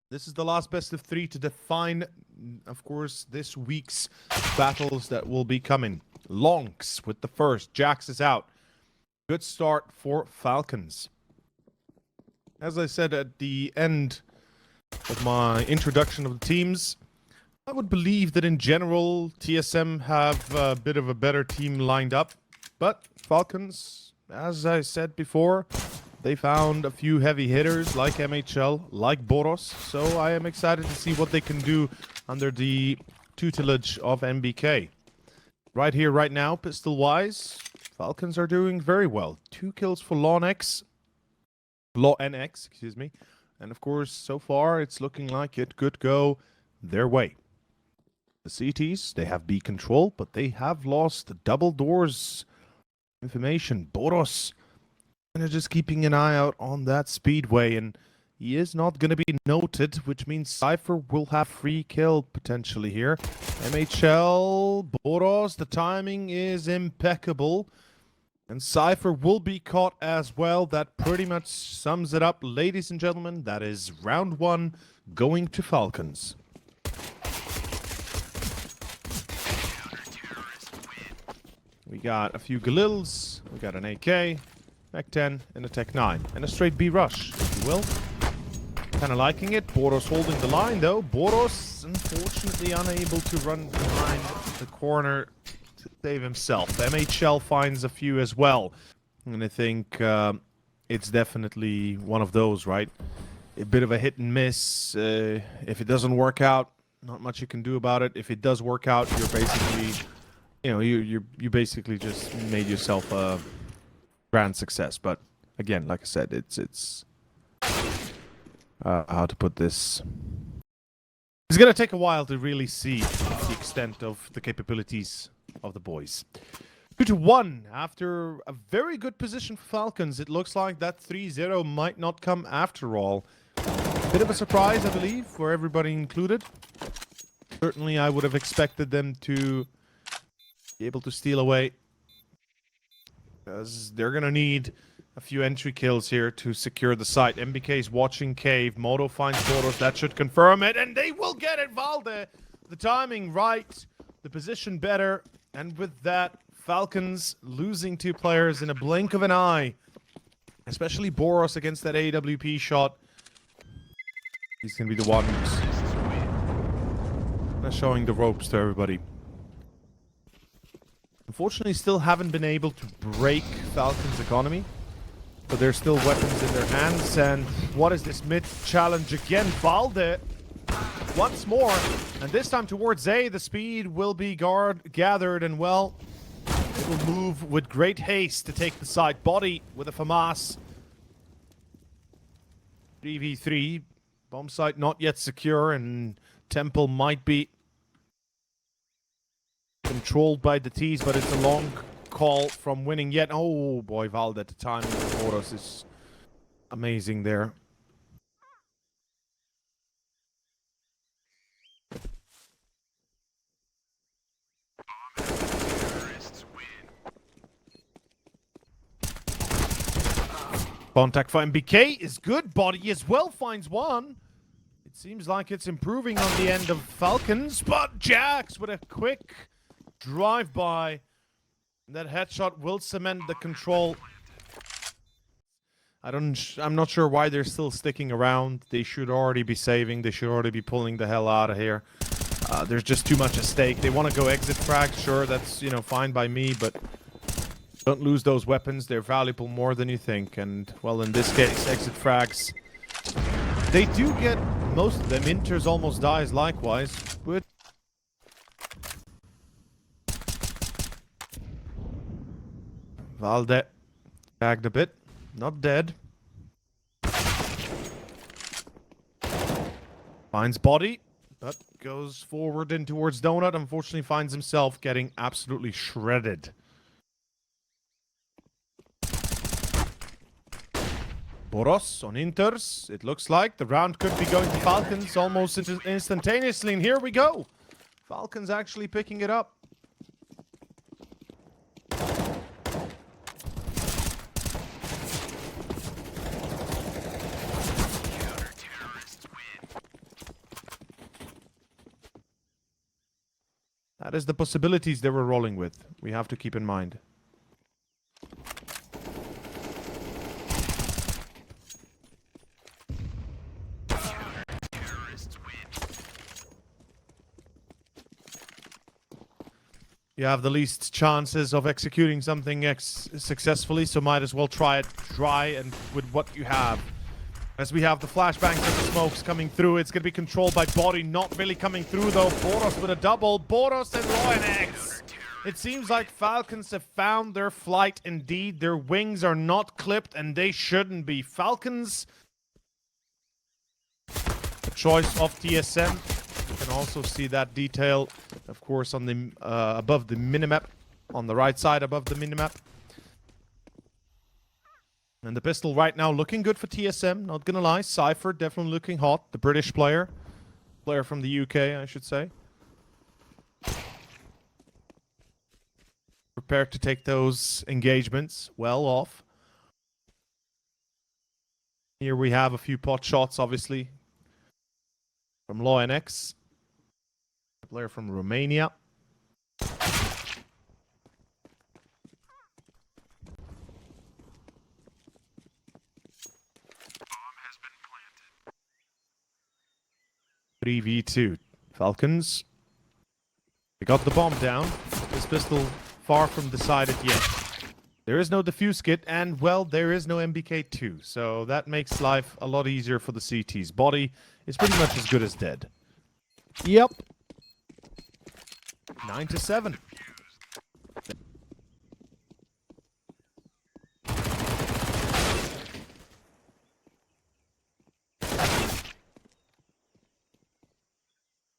This is the last best of 3 to define, of course, this week's battles that will be coming. Lonks with the first. Jax is out. Good start for Falcons. As I said at the end of my introduction of the teams, I would believe that in general, TSM have a bit of a better team lined up. But Falcons, as I said before, they found a few heavy hitters like MHL, like Boros. So I am excited to see what they can do under the tutelage of MBK. Right here, right now, pistol-wise, Falcons are doing very well. 2 kills for LawNX, excuse me. And of course, so far, it's looking like it could go their way. The CTs, they have B control, but they have lost double doors information. Boros, just keeping an eye out on that speedway, and he is not going to be noted, which means Cypher will have free kill potentially here. MHL, Boros, the timing is impeccable. And Cypher will be caught as well. That pretty much sums it up, ladies and gentlemen. That is round 1 going to Falcons. We got a few Galils, we got an AK, Mech 10, and a Tech 9. And a straight B rush, if you will. Kind of liking it. Boros holding the line, though. Boros, unfortunately, unable to run behind the corner to save himself. MHL finds a few as well. And I think it's definitely one of those, right? A bit of a hit and miss. If it doesn't work out, not much you can do about it. If it does work out, you're basically... You know, you basically just made yourself a grand success. But again, like I said, it's how to put this. It's gonna take a while to really see the extent of the capabilities of the boys. 2-1 after a very good position for Falcons. It looks like that 3-0 might not come after all. Bit of a surprise, I believe, for everybody included. Certainly, I would have expected them to be able to steal away, because they're gonna need a few entry kills here to secure the site. MBK is watching Cave. Moto finds Boros. That should confirm it, and they will get it. Valde, the timing right, the position better, and with that, Falcons losing 2 players in a blink of an eye, especially Boros against that AWP shot. He's gonna be the one who's showing the ropes to everybody. Unfortunately, still haven't been able to break Falcons' economy. But there's still weapons in their hands. And what is this mid challenge again? Valde once more. And this time towards A. The speed will be gathered. And well, it will move with great haste to take the side. Body with a FAMAS. 3v3. Bomb site not yet secure. And Temple might be controlled by the T's, but it's a long call from winning yet. Oh boy, Valde at the time of Boros is amazing there. Contact for MBK is good. Body as well finds one. It seems like it's improving on the end of Falcons, but Jax with a quick drive-by. That headshot will cement the control. I'm not sure why they're still sticking around. They should already be saving. They should already be pulling the hell out of here. There's just too much at stake. They want to go exit frag. Sure, that's, you know, fine by me, but don't lose those weapons. They're valuable more than you think. And, well, in this case, exit frags, they do get most of them. Inters almost dies likewise. But Valde tagged a bit, not dead. Finds body, but goes forward in towards Donut. Unfortunately, finds himself getting absolutely shredded. Boros on Inters. It looks like the round could be going to Falcons almost instantaneously. And here we go. Falcons actually picking it up. That is the possibilities they were rolling with. We have to keep in mind. You have the least chances of executing something successfully, so might as well try and with what you have. As we have the flashbangs and the smokes coming through, it's going to be controlled by Body, not really coming through though. Boros with a double. Boros and Loinex. It seems like Falcons have found their flight indeed. Their wings are not clipped and they shouldn't be. Falcons, the choice of TSM. You can also see that detail, of course, on the above the minimap, on the right side above the minimap. And the pistol right now looking good for TSM, not gonna lie. Cypher definitely looking hot. The British player from the UK, I should say. Prepared to take those engagements, well off. Here we have a few pot shots, obviously, from Loinex, a player from Romania. Bomb has been planted. 3v2. Falcons. They got the bomb down. This pistol far from decided yet. There is no defuse kit, and, well, there is no MBK2, so that makes life a lot easier for the CTs. Body is pretty much as good as dead. Yep. 9-7.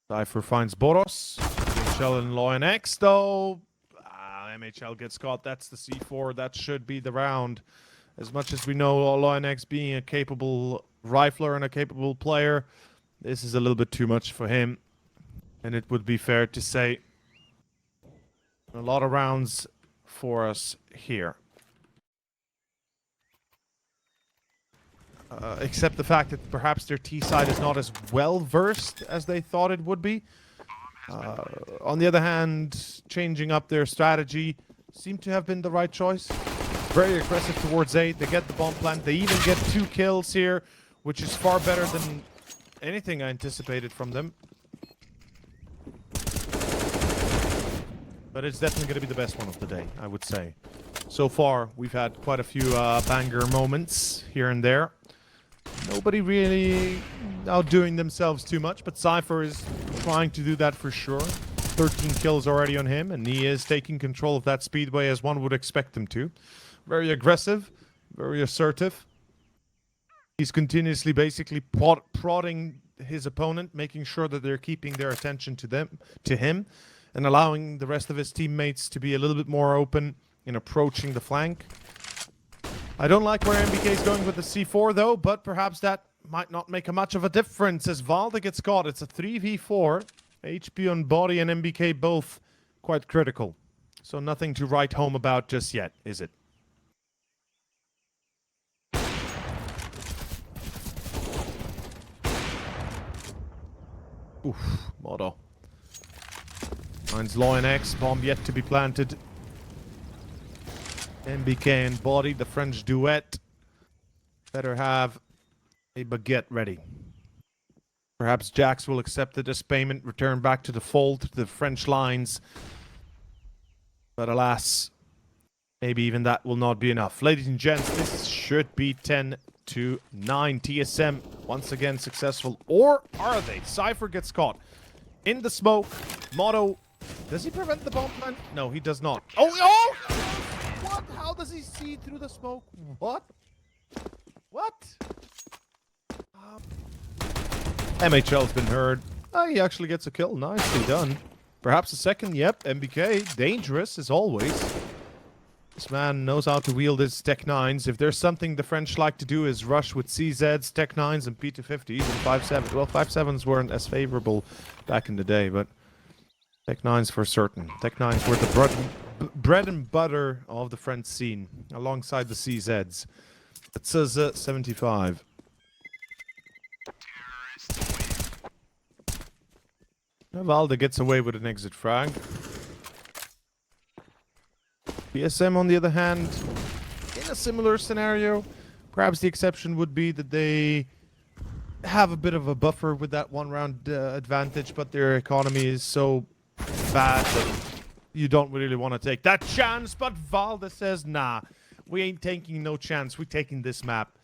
Cypher finds Boros. MHL and Loinex, though. MHL gets caught. That's the C4. That should be the round. As much as we know Loinex being a capable rifler and a capable player, this is a little bit too much for him. And it would be fair to say a lot of rounds for us here. Except the fact that perhaps their T side is not as well versed as they thought it would be. On the other hand, changing up their strategy seemed to have been the right choice. Very aggressive towards A. They get the bomb plant. They even get 2 kills here, which is far better than anything I anticipated from them. But it's definitely going to be the best one of the day, I would say. So far, we've had quite a few banger moments here and there. Nobody really outdoing themselves too much, but Cypher is trying to do that for sure. 13 kills already on him, and he is taking control of that speedway as one would expect him to. Very aggressive, very assertive. He's continuously basically prodding his opponent, making sure that they're keeping their attention to him, and allowing the rest of his teammates to be a little bit more open in approaching the flank. I don't like where MBK is going with the C4 though, but perhaps that might not make much of a difference as Valde gets caught. It's a 3v4. HP on Body and MBK both quite critical. So nothing to write home about just yet, is it? Oof, Modo. Finds Loinex, bomb yet to be planted. MBK and Body, the French duet. Better have a baguette ready. Perhaps Jax will accept it as payment, return back to the fold, to the French lines. But alas, maybe even that will not be enough. Ladies and gents, this should be 10-9. TSM once again successful. Or are they? Cypher gets caught in the smoke. Modo, does he prevent the bomb plant? No, he does not. Oh! What? How does he see through the smoke? What? What? MHL's been heard. He actually gets a kill. Nicely done. Perhaps a second. Yep, MBK. Dangerous, as always. This man knows how to wield his Tech 9s. If there's something the French like to do is rush with CZs, Tech 9s, and P250s, and 5.7s. Well, 5.7s weren't as favorable back in the day, but Tech 9s for certain. Tech 9s were the bread and butter of the French scene, alongside the CZs. twistzz 75. Valde gets away with an exit frag. TSM, on the other hand, in a similar scenario. Perhaps the exception would be that they have a bit of a buffer with that one-round advantage, but their economy is so bad that you don't really want to take that chance. But Valde says, nah, we ain't taking no chance. We're taking this map.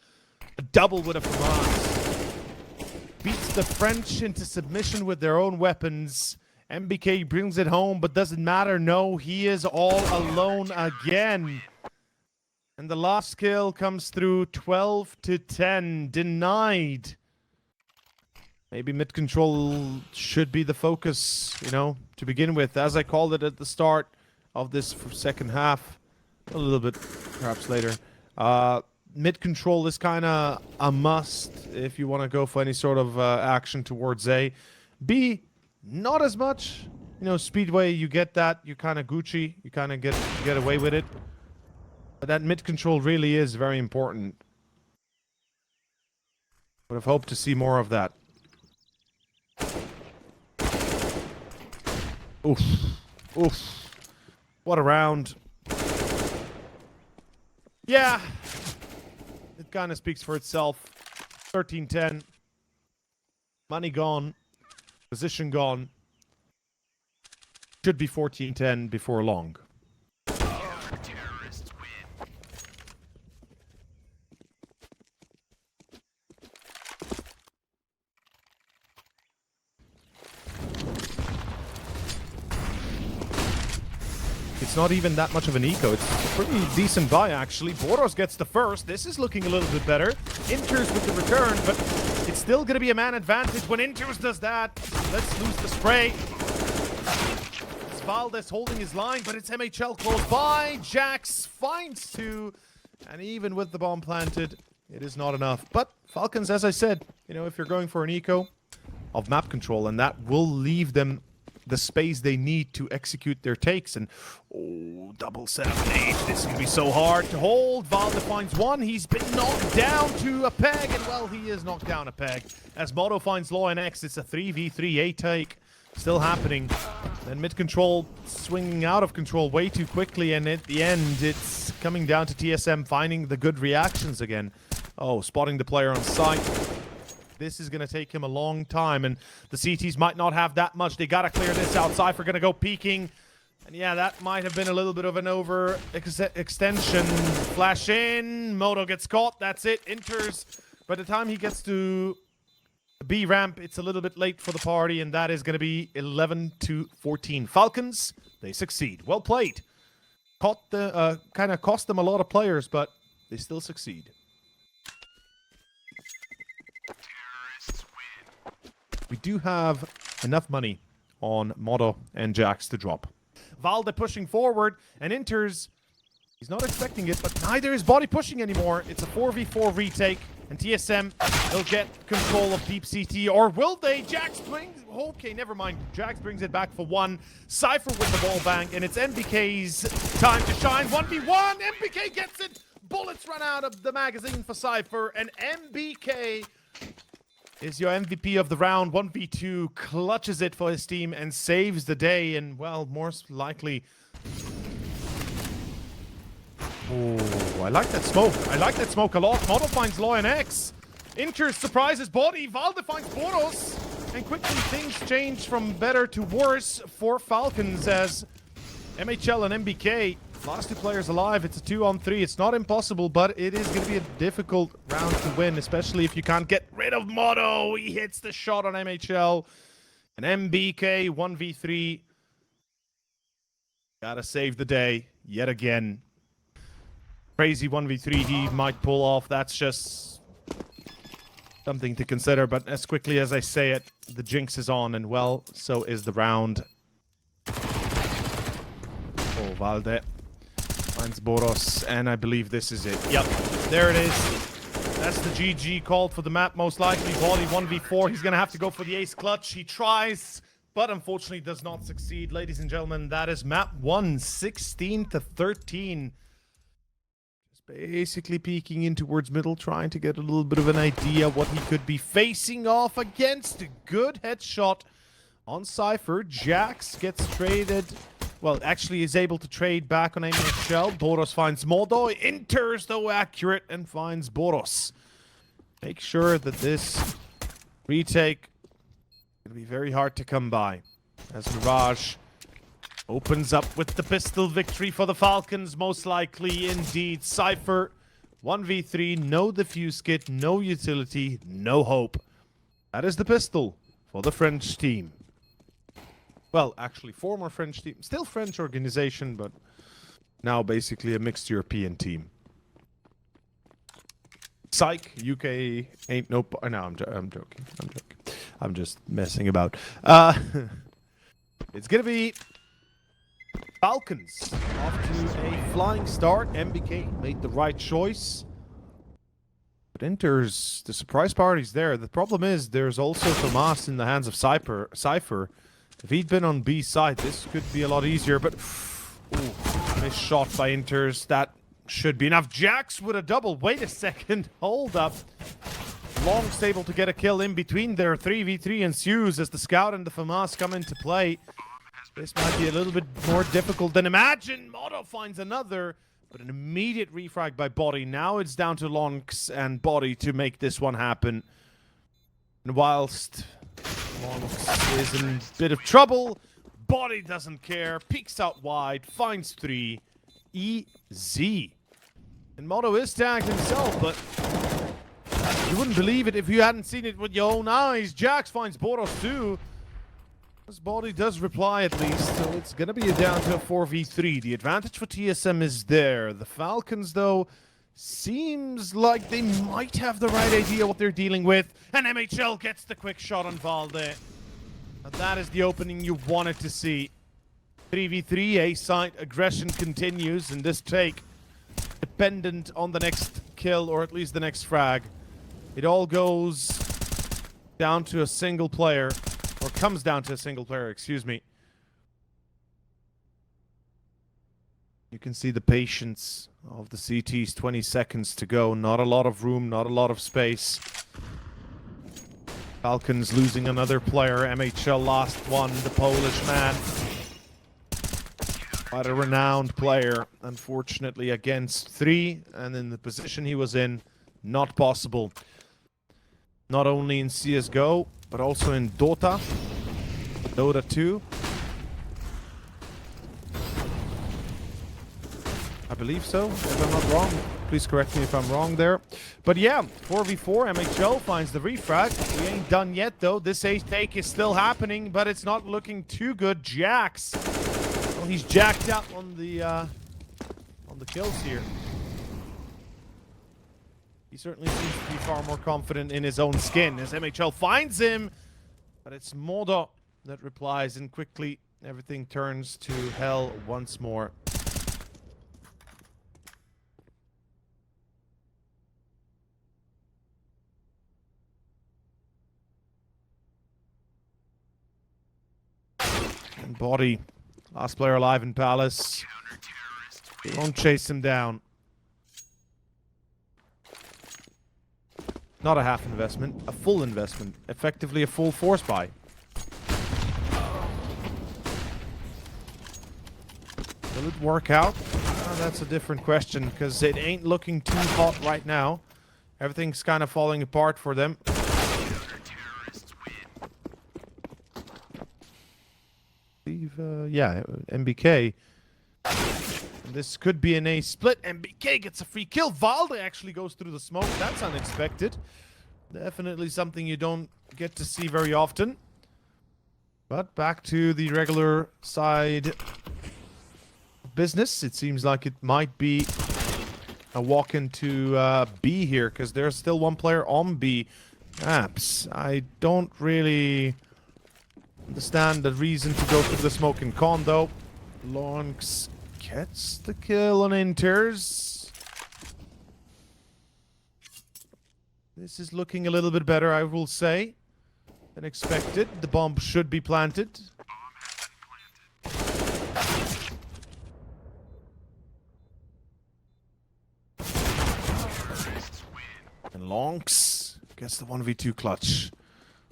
A double with a flamez. Beats the French into submission with their own weapons. MBK brings it home, but doesn't matter. No, he is all alone again. And the last kill comes through 12-10. Denied. Maybe mid-control should be the focus, you know, to begin with. As I called it at the start of this second half. A little bit, perhaps later. Mid-control is kind of a must if you want to go for any sort of action towards A. B, not as much. You know, Speedway, you get that. You kind of Gucci. You kind of get away with it. But that mid-control really is very important. Would have hoped to see more of that. Oof. Oof. What a round. Yeah. It kind of speaks for itself. 13-10. Money gone. Position gone. Should be 14-10 before long. It's not even that much of an eco. It's a pretty decent buy, actually. Boros gets the first. This is looking a little bit better. Inters with the return, but it's still going to be a man advantage when Inters does that. Let's lose the spray. It's Valdez holding his line, but it's MHL close by. Jax finds two. And even with the bomb planted, it is not enough. But Falcons, as I said, you know, if you're going for an eco of map control, and that will leave them the space they need to execute their takes. And oh, double 7-8. This is gonna be so hard to hold. Valde finds one. He's been knocked down to a peg, and well, he is knocked down a peg. As Moto finds Law and X, it's a 3v3 A take. Still happening. Then mid control swinging out of control way too quickly, and at the end, it's coming down to TSM finding the good reactions again. Oh, spotting the player on site. This is going to take him a long time, and the CTs might not have that much. They got to clear this out. Cypher going to go peeking. And yeah, that might have been a little bit of an extension. Flash in. Moto gets caught. That's it. Enters. By the time he gets to the B ramp, it's a little bit late for the party, and that is going to be 11-14. Falcons, they succeed. Well played. Caught the kind of cost them a lot of players, but they still succeed. We do have enough money on Moto and Jax to drop. Valde pushing forward and enters. He's not expecting it, but neither is Body pushing anymore. It's a 4v4 retake, and TSM will get control of Deep CT, or will they? Jax brings... Okay, never mind. Jax brings it back for one. Cypher with the ball bank, and it's MBK's time to shine. 1v1, MBK gets it. Bullets run out of the magazine for Cypher, and MBK is your MVP of the round. 1v2, clutches it for his team and saves the day, and well, most likely... Oh, I like that smoke. I like that smoke a lot. Moto finds Law and X. Inter surprises Body. Valde finds Boros. And quickly things change from better to worse for Falcons as MHL and MBK, last two players alive. It's a 2-on-3. It's not impossible, but it is going to be a difficult round to win, especially if you can't get rid of Moto. He hits the shot on MHL. And MBK 1v3. Gotta save the day yet again. Crazy 1v3 he might pull off. That's just something to consider. But as quickly as I say it, the jinx is on, and well, so is the round. Oh, Valde finds Boros, and I believe this is it. Yep, there it is. That's the GG called for the map, most likely. Body 1v4. He's going to have to go for the ace clutch. He tries, but unfortunately does not succeed. Ladies and gentlemen, that is map 1, 16-13. Basically peeking in towards middle, trying to get a little bit of an idea what he could be facing off against. A good headshot on Cypher. Jax gets traded well, actually is able to trade back on MHL. Boros finds Modo, enters though accurate and finds Boros. Make sure that this retake will be very hard to come by. As Mirage opens up with the pistol victory for the Falcons, most likely indeed. Cypher, 1v3, no defuse kit, no utility, no hope. That is the pistol for the French team. Well, actually, former French team. Still French organization, but now basically a mixed European team. Psych, UK ain't no... No, I'm joking. I'm just messing about. It's gonna be Falcons off to a flying start. MBK made the right choice. But enters the surprise party's there. The problem is there's also flamez in the hands of Cypher. If he'd been on B side, this could be a lot easier, but ooh, missed shot by enters. That should be enough. Jax with a double. Wait a second. Hold up. Long's able to get a kill in between there. 3v3 ensues as the scout and the flamez come into play. This might be a little bit more difficult than imagined. Modo finds another, but an immediate refrag by Body. Now it's down to Lonks and Body to make this one happen. And whilst Lonks is in a bit of trouble, Body doesn't care. Peeks out wide, finds 3. Easy. And Modo is tagged himself, but you wouldn't believe it if you hadn't seen it with your own eyes. Jax finds Boros too. His Body does reply at least, so it's gonna be down to a 4v3. The advantage for TSM is there. The Falcons, though, seems like they might have the right idea what they're dealing with. And MHL gets the quick shot on Valde. And that is the opening you wanted to see. 3v3, A-side aggression continues, and this take dependent on the next kill, or at least the next frag. It all goes down to a single player, or comes down to a single player, excuse me. You can see the patience of the CTs, 20 seconds to go. Not a lot of room, not a lot of space. Falcons losing another player. MHL lost one, the Polish man. Quite a renowned player, unfortunately, against 3. And in the position he was in, not possible. Not only in CSGO, but also in Dota. Dota 2. I believe so, if I'm not wrong. Please correct me if I'm wrong there. But yeah, 4v4, MHL finds the refrag. We ain't done yet, though. This ace take is still happening, but it's not looking too good. Jax. Well, he's jacked up on the kills here. He certainly seems to be far more confident in his own skin as MHL finds him. But it's Modo that replies, and quickly everything turns to hell once more. And Body, last player alive in Palace. They won't chase him down. Not a half investment, a full investment. Effectively a full force buy. Will it work out? That's a different question, because it ain't looking too hot right now. Everything's kind of falling apart for them. Yeah, MBK. This could be an A split. MBK gets a free kill. Valde actually goes through the smoke. That's unexpected. Definitely something you don't get to see very often. But back to the regular side business. It seems like it might be a walk into B here, because there's still one player on B. Apps. I don't really understand the reason to go for the smoke in con, though. Lonks gets the kill on enters. This is looking a little bit better, I will say, than expected. The bomb should be planted. And Lonks gets the 1v2 clutch.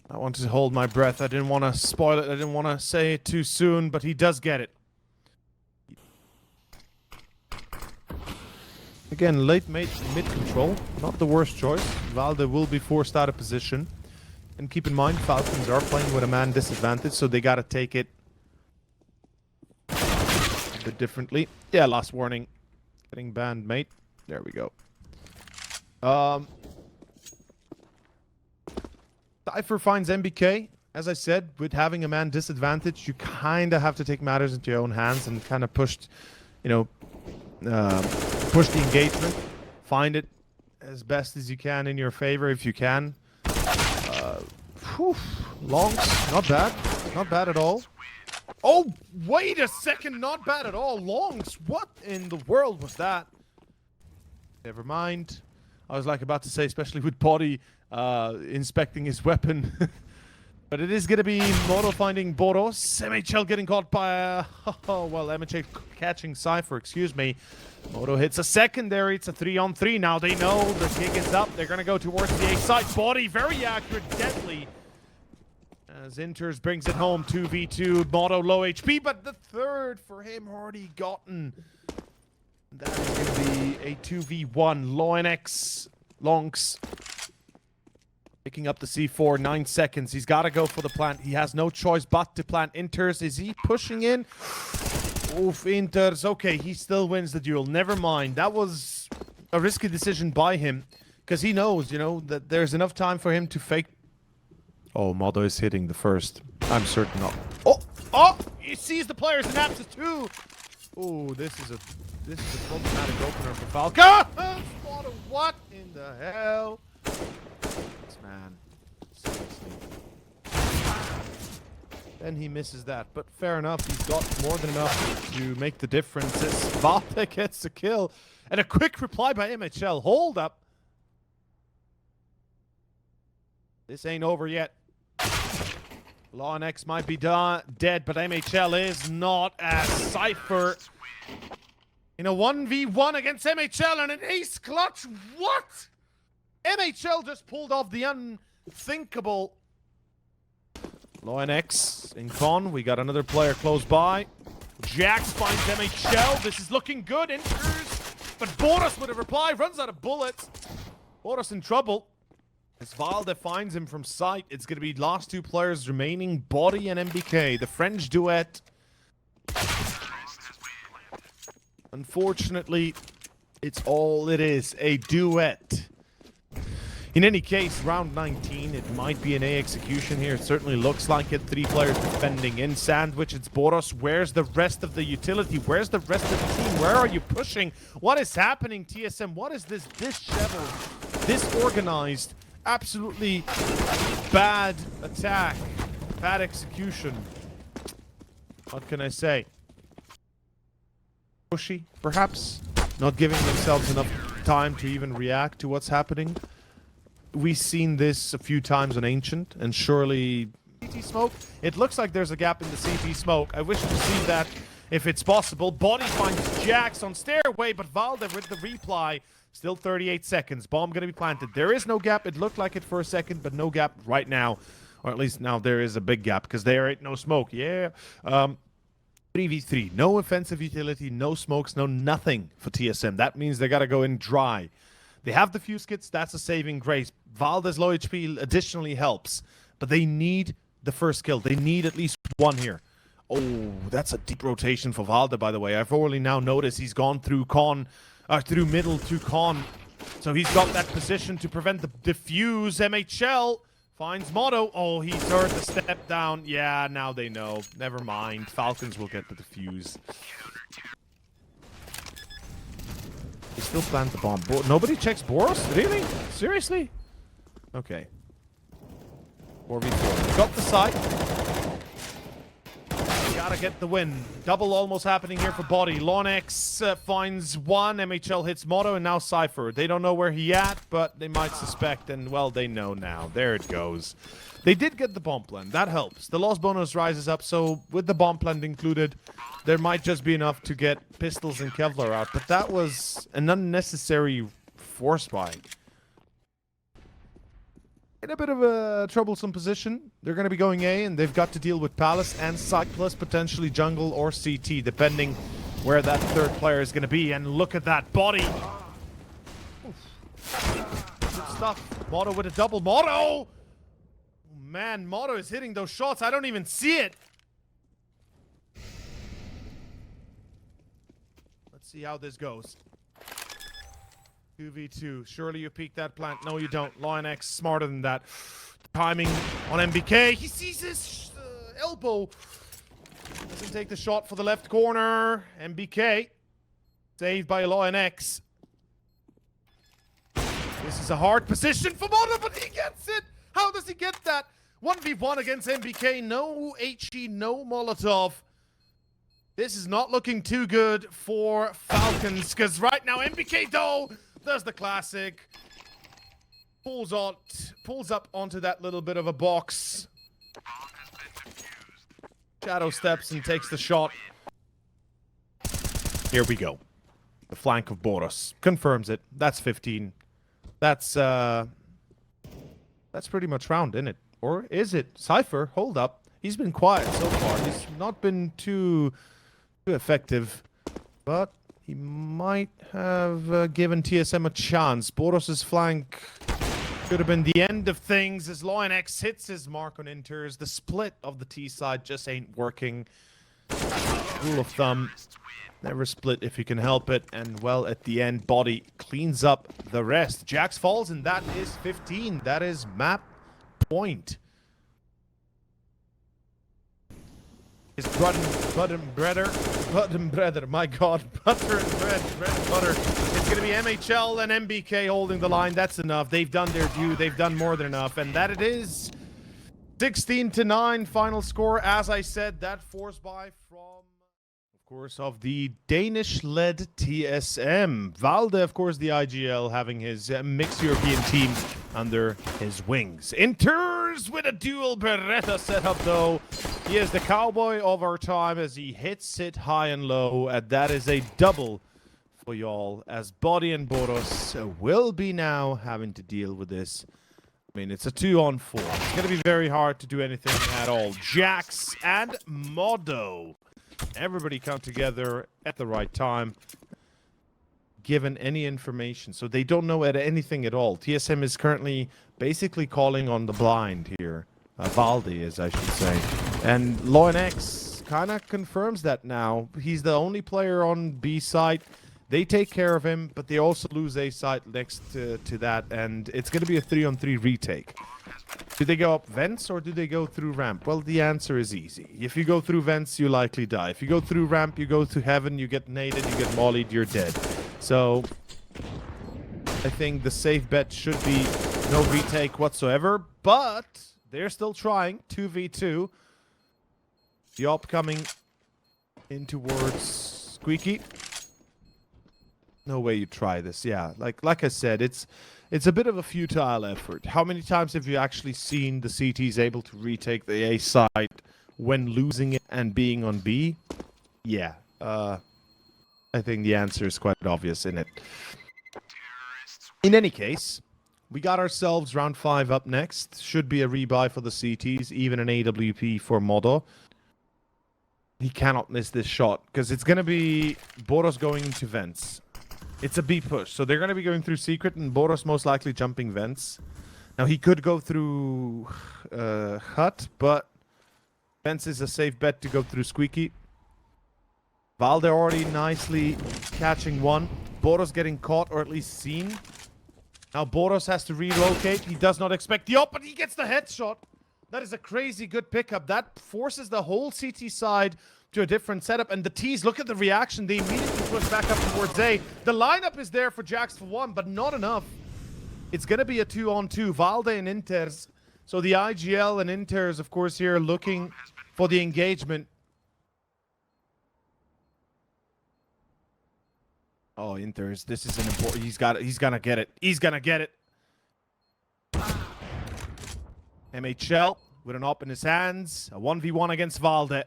I wanted to hold my breath. I didn't want to spoil it. I didn't want to say it too soon, but he does get it. Again, late mid control, not the worst choice. Valde will be forced out of position. And keep in mind, Falcons are playing with a man disadvantage, so they gotta take it a bit differently. Yeah, last warning. Getting banned, mate. There we go. Cypher finds MBK. As I said, with having a man disadvantage, you kind of have to take matters into your own hands and kind of push the engagement. Find it as best as you can in your favor if you can. Longs, not bad. Not bad at all. Oh, wait a second, not bad at all. Longs, what in the world was that? Never mind. I was like about to say, especially with Body inspecting his weapon. But it is going to be Modo finding Boros. MHL getting caught by, MHL catching Cypher, excuse me. Modo hits a secondary. It's a 3-on-3 now. They know the gig is up. They're going to go towards the A side. Body, very accurate, deadly. As Inters brings it home, 2v2. Modo low HP, but the third for him already gotten. That is going to be a 2v1. LONX, Lonks. Picking up the C4, 9 seconds. He's got to go for the plant. He has no choice but to plant. Inters, is he pushing in? Oof, Inters. Okay, he still wins the duel. Never mind. That was a risky decision by him. Because he knows, that there's enough time for him to fake. Oh, Modo is hitting the first. I'm certain not. Oh! He sees the players and naps it too. Oh, this is a problematic opener for Falcons. What in the hell? Man, seriously. Then he misses that, but fair enough. He's got more than enough to make the difference. As Valde gets the kill, and a quick reply by MHL. Hold up. This ain't over yet. LONX might be dead, but MHL is not, as Cypher in a 1v1 against MHL and an ace clutch. What? MHL just pulled off the unthinkable. LONX in con. We got another player close by. Jax finds MHL. This is looking good. Enters, but Boros with a reply runs out of bullets. Boros in trouble. As Valde finds him from sight, it's going to be last two players remaining, Body and MBK, the French duet. Unfortunately, it's all it is, a duet. In any case, round 19, it might be an A execution here. It certainly looks like it. 3 players defending in Sandwich. It's Boros. Where's the rest of the utility? Where's the rest of the team? Where are you pushing? What is happening, TSM? What is this disheveled, disorganized, absolutely bad attack, bad execution? What can I say? Pushy, perhaps? Not giving themselves enough time to even react to what's happening. We've seen this a few times on Ancient, and surely CT smoke. It looks like there's a gap in the CT smoke. I wish to see that if it's possible. Body finds Jax on stairway, but Valde with the reply. Still 38 seconds. Bomb gonna be planted. There is no gap. It looked like it for a second, but no gap right now. Or at least now there is a big gap, because there ain't no smoke. Yeah. 3v3. No offensive utility, no smokes, no nothing for TSM. That means they gotta go in dry. They have the fuse kits, that's a saving grace. Valde's low HP additionally helps, but they need the first kill. They need at least one here. Oh, that's a deep rotation for Valde, by the way. I've already now noticed he's gone through through middle to con. So he's got that position to prevent the defuse. MHL finds Modo. Oh, he's heard the step down. Yeah, now they know. Never mind. Falcons will get the defuse. They still plant the bomb. Nobody checks Boros? Really? Seriously? Okay. 4v4. Got the side. Gotta get the win. Double almost happening here for Body. LONX finds one. MHL hits Modo, and now Cypher. They don't know where he at, but they might suspect, and well, they know now. There it goes. They did get the bomb plant. That helps. The loss bonus rises up, so with the bomb plant included, there might just be enough to get pistols and Kevlar out. But that was an unnecessary force buy. In a bit of a troublesome position. They're going to be going A, and they've got to deal with Palace and Cyclus, potentially Jungle or CT, depending where that third player is going to be. And look at that Body. stuff. Motto with a double. Motto! Oh, man, Motto is hitting those shots. I don't even see it. Let's see how this goes. 2v2. Surely you peek that plant. No, you don't. LionX smarter than that. Timing on MBK. He sees his elbow. Doesn't take the shot for the left corner. MBK. Saved by LionX. This is a hard position for Motto, but he gets it. How does he get that? 1v1 against MBK. No HE, no Molotov. This is not looking too good for Falcons, because right now MBK though does the classic. Pulls up onto that little bit of a box. Shadow steps and takes the shot. Here we go. The flank of Boros confirms it. That's 15. That's pretty much round, isn't it? Or is it? Cypher, hold up. He's been quiet so far. He's not been too effective, but he might have given TSM a chance. Boros' flank could have been the end of things as LionX hits his mark on inters. The split of the T side just ain't working. Rule of thumb, never split if you can help it. And well, at the end, Body cleans up the rest. Jax falls, and that is 15. That is map point. His bread and breader, my god, butter and bread and butter. It's going to be MHL and MBK holding the line. That's enough. They've done their due. They've done more than enough. And that it is 16-9 final score. As I said, that force buy from, of course, of the Danish-led TSM. Valde, of course, the IGL, having his mixed European team under his wings. Inters with a dual Beretta setup, though. He is the cowboy of our time as he hits it high and low. And that is a double for y'all, as Body and Boros will be now having to deal with this. I mean, it's a 2-on-4. It's going to be very hard to do anything at all. Jax and Modo. Everybody come together at the right time, given any information. So they don't know anything at all. TSM is currently basically calling on the blind here. Valde is, I should say. And LionX kind of confirms that now. He's the only player on B side. They take care of him, but they also lose A side next to that. And it's going to be a 3-on-3 retake. Do they go up vents or do they go through ramp? Well, the answer is easy. If you go through vents, you likely die. If you go through ramp, you go to heaven, you get naded, you get mollied, you're dead. So I think the safe bet should be no retake whatsoever, but they're still trying. 2v2. The op coming in towards Squeaky. No way you try this. Yeah, like I said, it's a bit of a futile effort. How many times have you actually seen the CTs able to retake the A side when losing it and being on B? Yeah, I think the answer is quite obvious in it. In any case, we got ourselves round 5 up next. Should be a rebuy for the CTs, even an AWP for Modo. He cannot miss this shot, because it's going to be Boros going into vents. It's a B push, so they're going to be going through secret, and Boros most likely jumping vents. Now, he could go through hut, but vents is a safe bet to go through Squeaky. Valde already nicely catching one. Boros getting caught, or at least seen. Now Boros has to relocate. He does not expect the op, but he gets the headshot. That is a crazy good pickup. That forces the whole CT side to a different setup. And the T's, look at the reaction. They immediately push back up towards A. The lineup is there for Jax for one, but not enough. It's going to be a 2-on-2. Valde and Inters. So the IGL and Inters, of course, here looking for the engagement. Oh, Inters, this is an important... He's gonna get it. He's gonna get it. MHL with an op in his hands. A 1v1 against Valde.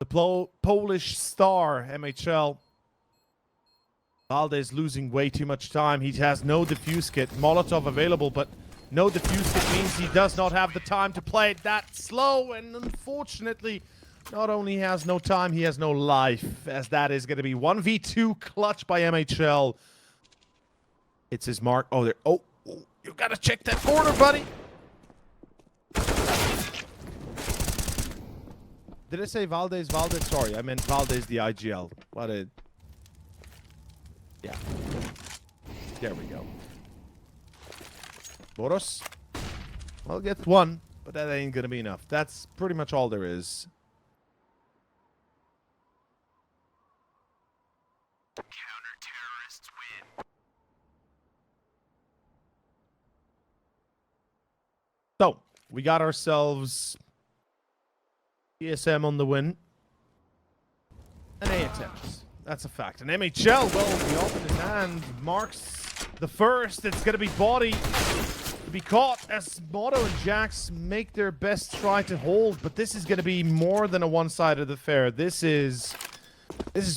The Polish star, MHL. Valde is losing way too much time. He has no defuse kit. Molotov available, but no defuse kit means he does not have the time to play it that slow. And unfortunately, not only has no time, he has no life, as that is going to be 1v2 clutch by MHL. It's his mark. Oh, there. Oh, You gotta check that corner, buddy. Did I say Valdez? Valdez? Sorry, I meant Valdez the IGL. What a... Yeah. There we go. Boros. I'll get one, but that ain't gonna be enough. That's pretty much all there is. Counter-terrorists win. So, we got ourselves TSM on the win. And A attempts. That's a fact. And MHL, well, the open his hand marks the first. It's going to be body to be caught as Moto and Jax make their best try to hold. But this is going to be more than a one-sided affair. This is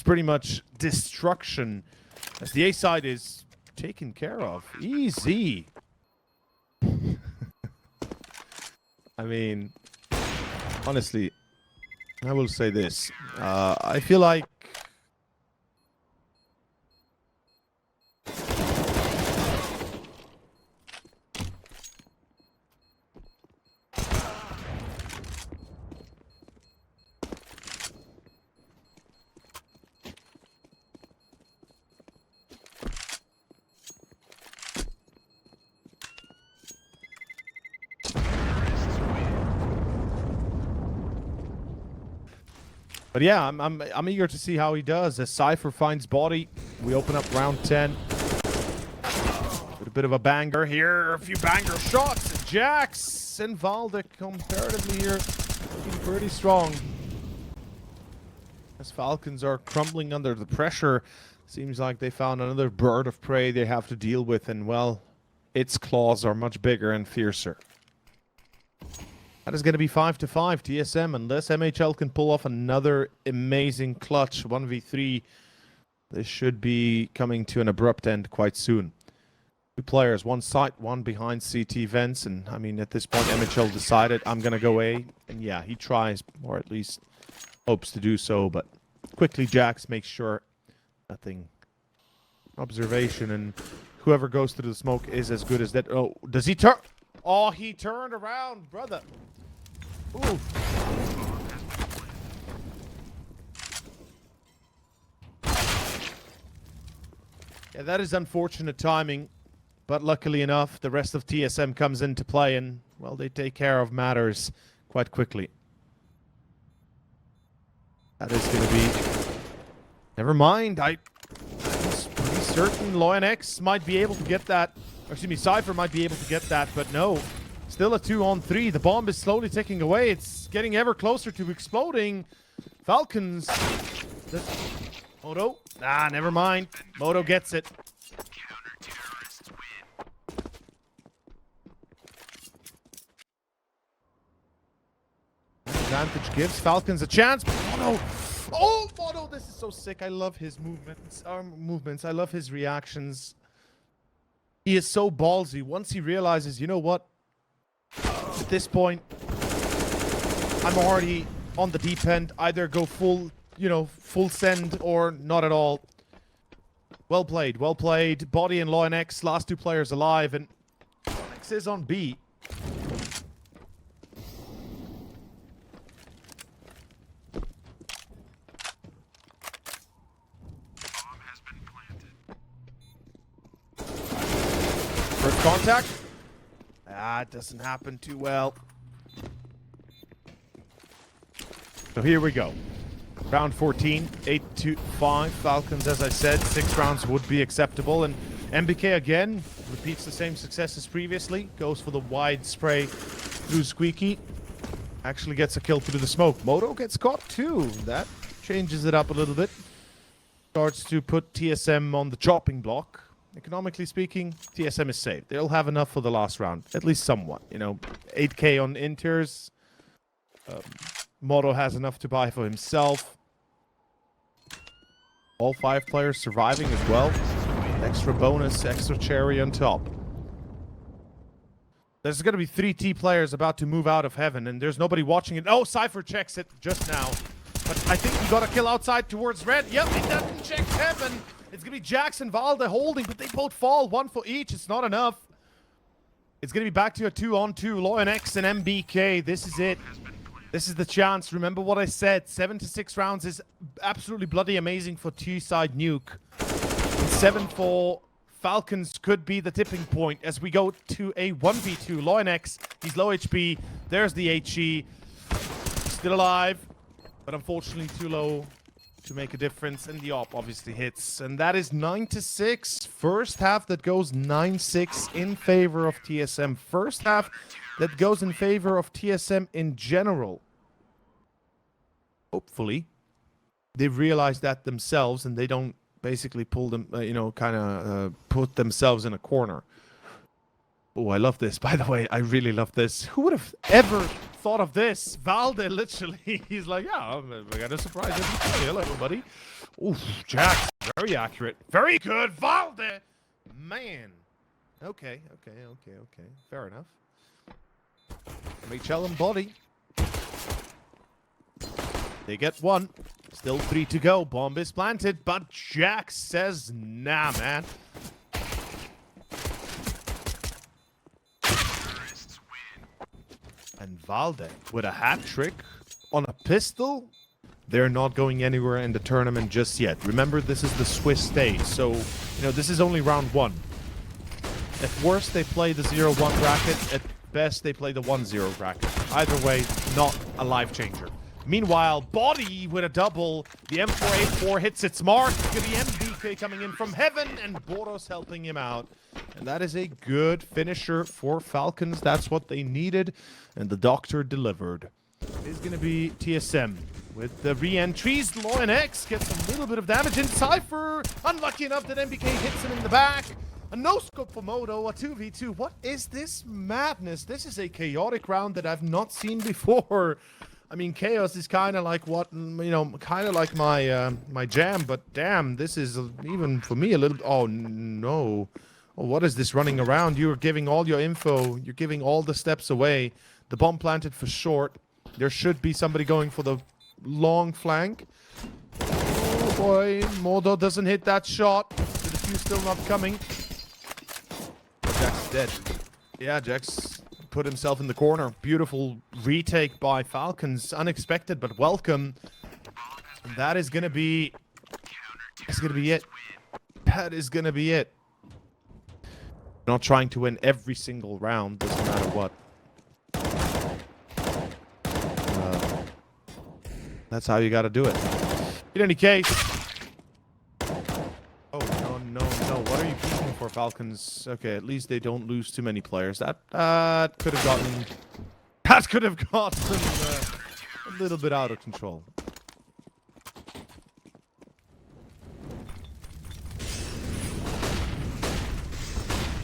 pretty much destruction as the A side is taken care of. Easy. I mean, honestly, I will say this. I feel like but yeah, I'm eager to see how he does. As Cypher finds body, we open up round 10. With a bit of a banger here, a few banger shots. Jax and Valde comparatively here looking pretty strong. As Falcons are crumbling under the pressure, seems like they found another bird of prey they have to deal with, and well, its claws are much bigger and fiercer. That is going to be 5-5 TSM unless MHL can pull off another amazing clutch 1v3. This should be coming to an abrupt end quite soon. Two players, one side, one behind CT vents, and I mean at this point MHL decided I'm going to go A, and yeah, he tries, or at least hopes to do so, but quickly Jax makes sure nothing. Observation, and whoever goes through the smoke is as good as that. Oh, does he turn? Oh, he turned around, brother. Ooh. Yeah, that is unfortunate timing. But luckily enough, the rest of TSM comes into play and, well, they take care of matters quite quickly. That is going to be... Never mind, I was pretty certain LoyalX might be able to get that. Or excuse me, Cypher might be able to get that, but no. Still a 2-on-3. The bomb is slowly ticking away. It's getting ever closer to exploding. Falcons. Moto. Ah, never mind. Moto gets it. Counter-terrorists win. Advantage gives Falcons a chance. Moto. Oh, Moto, this is so sick. I love his movements. I love his reactions. He is so ballsy. Once he realizes, you know what? At this point, I'm already on the deep end. Either go full, full send or not at all. Well played, well played. Body and LoyalX, last two players alive, and LoyalX is on B. First contact. Ah, it doesn't happen too well. So here we go. Round 14, 8-5. Falcons, as I said, 6 rounds would be acceptable. And MBK again repeats the same success as previously. Goes for the wide spray through Squeaky. Actually gets a kill through the smoke. Moto gets caught too. That changes it up a little bit. Starts to put TSM on the chopping block. Economically speaking, TSM is safe. They'll have enough for the last round, at least somewhat. 8k on inters. Moto has enough to buy for himself. All 5 players surviving as well. Extra bonus, extra cherry on top. There's going to be 3 T players about to move out of heaven, and there's nobody watching it. Oh, Cypher checks it just now. But I think he got a kill outside towards red. Yep, it doesn't check heaven. It's going to be Jax and Valde holding, but they both fall. 1 for each. It's not enough. It's going to be back to a 2-on-2. Lionx and MBK. This is it. This is the chance. Remember what I said. 7 to 6 rounds is absolutely bloody amazing for T-side nuke. 7 for Falcons could be the tipping point as we go to a 1v2. Lionx, he's low HP. There's the HE. Still alive, but unfortunately too low to make a difference. And the op obviously hits. And that is 9 to 6. First half that goes 9-6 in favor of TSM. First half that goes in favor of TSM in general. Hopefully, they've realized that themselves and they don't basically pull them, put themselves in a corner. Oh, I love this. By the way, I really love this. Who would have ever thought of this? Valde, literally, he's like, yeah, I got a surprise. Hello, buddy. Ooh, Jax, very accurate. Very good, Valde. Man. Okay. Fair enough. MHL and body. They get one. Still 3 to go. Bomb is planted, but Jax says, nah, man. And Valde with a hat trick on a pistol. They're not going anywhere in the tournament just yet. Remember, this is the Swiss stage, so, this is only round 1. At worst, they play the 0-1 bracket. At best, they play the 1-0 bracket. Either way, not a life changer. Meanwhile, body with a double. The M4A4 hits its mark. The MBK coming in from heaven, and Boros helping him out. And that is a good finisher for Falcons. That's what they needed, and the doctor delivered. It is going to be TSM with the re-entries. Lionx gets a little bit of damage in Cypher. Unlucky enough that MBK hits him in the back. A no-scope for Modo, a 2v2. What is this madness? This is a chaotic round that I've not seen before. I mean, chaos is kind of like what, kind of like my jam, but damn, this is even for me a little, oh no. Oh, what is this running around? You're giving all your info, you're giving all the steps away. The bomb planted for short. There should be somebody going for the long flank. Oh boy, Modo doesn't hit that shot. The defuse still not coming. Jax is dead. Yeah, Jax put himself in the corner. Beautiful retake by Falcons. Unexpected, but welcome. And that is going to be... That's going to be it. That is going to be it. Not trying to win every single round, doesn't matter what. That's how you got to do it. In any case... Oh, no. What are you peeking for, Falcons? Okay, at least they don't lose too many players. That could have gotten... That could have gotten a little bit out of control.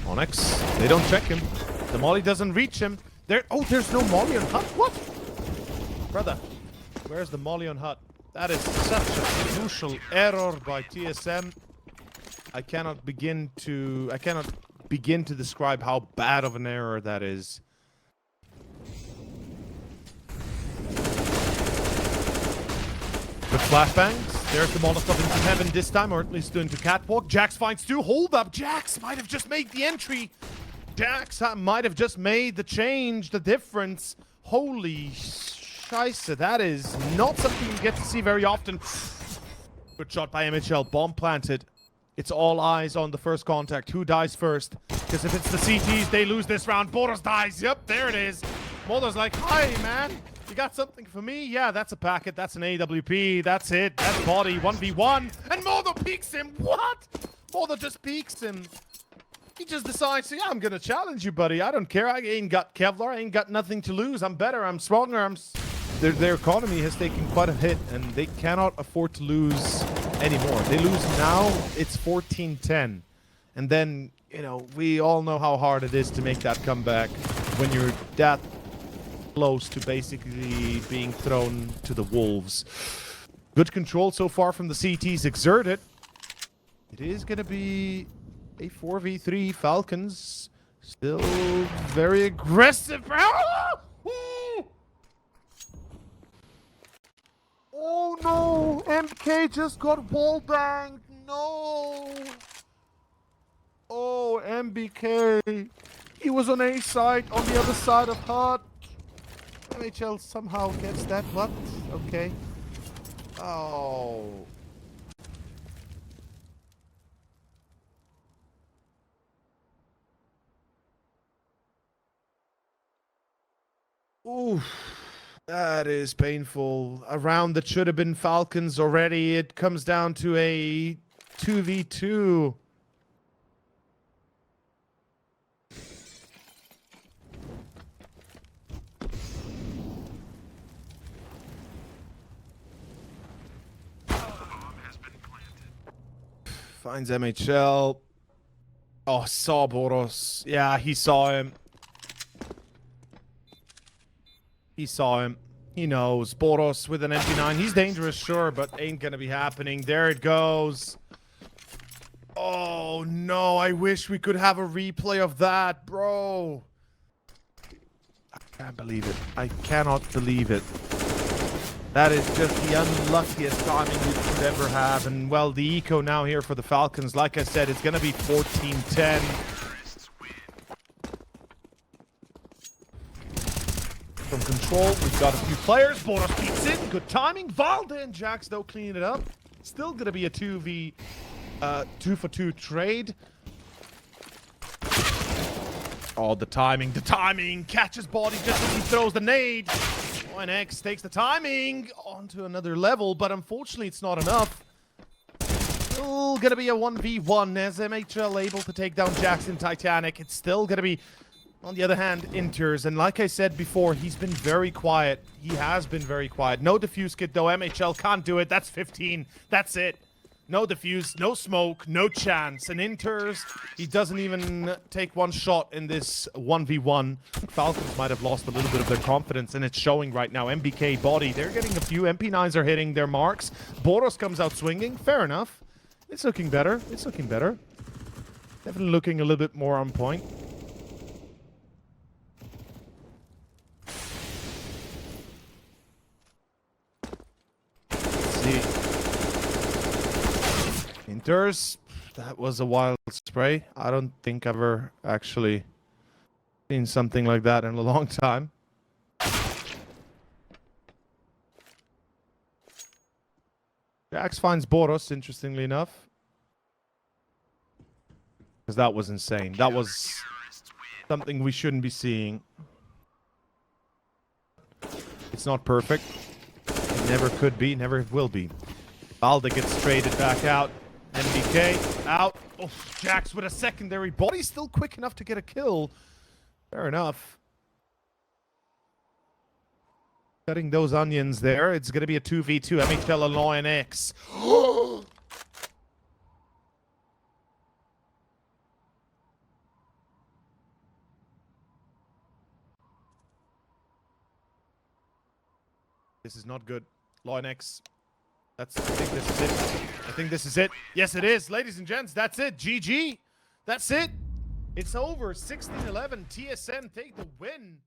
Onyx, they don't check him. The molly doesn't reach him. There's no molly on hut. What? Brother, where's the molly on hut? That is such a crucial error by TSM. I cannot begin to describe how bad of an error that is. With flashbangs, there's the Molotov into heaven this time, or at least into catwalk. Jax finds 2. Hold up, Jax might have just made the entry. Jax might have just made the change, the difference. Holy scheisse, that is not something you get to see very often. Good shot by MHL, bomb planted. It's all eyes on the first contact. Who dies first? Because if it's the CTs, they lose this round. Boros dies. Yep, there it is. Moldo's like, hi, man. You got something for me? Yeah, that's a packet. That's an AWP. That's it. That's body. 1v1. And Moldo peeks him. What? Moldo just peeks him. He just decides, yeah, I'm going to challenge you, buddy. I don't care. I ain't got Kevlar. I ain't got nothing to lose. I'm better. I'm stronger. Their economy has taken quite a hit, and they cannot afford to lose anymore. They lose now, it's 14-10. And then, we all know how hard it is to make that comeback when you're that close to basically being thrown to the wolves. Good control so far from the CTs exerted. It is going to be a 4v3. Falcons still very aggressive. Oh no! MK just got wall banged. No! Oh, MBK. He was on A side, on the other side of HUD. NHL somehow gets that. What? Okay. Oh. Oof. That is painful. A round that should have been Falcons already. It comes down to a 2v2. Finds MHL. Oh, saw Boros. Yeah, he saw him. He saw him. He knows. Boros with an MP9. He's dangerous, sure, but ain't gonna be happening. There it goes. Oh, no. I wish we could have a replay of that, bro. I can't believe it. I cannot believe it. That is just the unluckiest timing we could ever have. And, well, the eco now here for the Falcons. Like I said, it's gonna be 14-10. From control, we've got a few players. Boros beats in. Good timing. Valde and Jax, though, clean it up. Still going to be a 2-for-2 trade. Oh, the timing. The timing. Catches body just as he throws the nade. ONX takes the timing onto another level, but unfortunately, it's not enough. Still going to be a 1v1 as MHL able to take down Jax in Titanic. It's still going to be... On the other hand, Inters, and like I said before, he's been very quiet. He has been very quiet. No defuse kit, though. MHL can't do it. That's 15. That's it. No defuse, no smoke, no chance. And Inters, he doesn't even take one shot in this 1v1. Falcons might have lost a little bit of their confidence, and it's showing right now. MBK body, they're getting a few. MP9s are hitting their marks. Boros comes out swinging. Fair enough. It's looking better. It's looking better. Definitely looking a little bit more on point. Inters, that was a wild spray. I don't think I've ever actually seen something like that in a long time. Jax finds Boros, interestingly enough. Because that was insane. That was something we shouldn't be seeing. It's not perfect. It never could be, never will be. Valde gets traded back out. MBK out. Oh, Jax with a secondary body, still quick enough to get a kill. Fair enough. Cutting those onions there. It's going to be a 2v2. MHL and ONX. This is not good. ONX. I think this is it. I think this is it. Yes, it is. Ladies and gents, that's it. GG. That's it. It's over. 16-11. TSM take the win.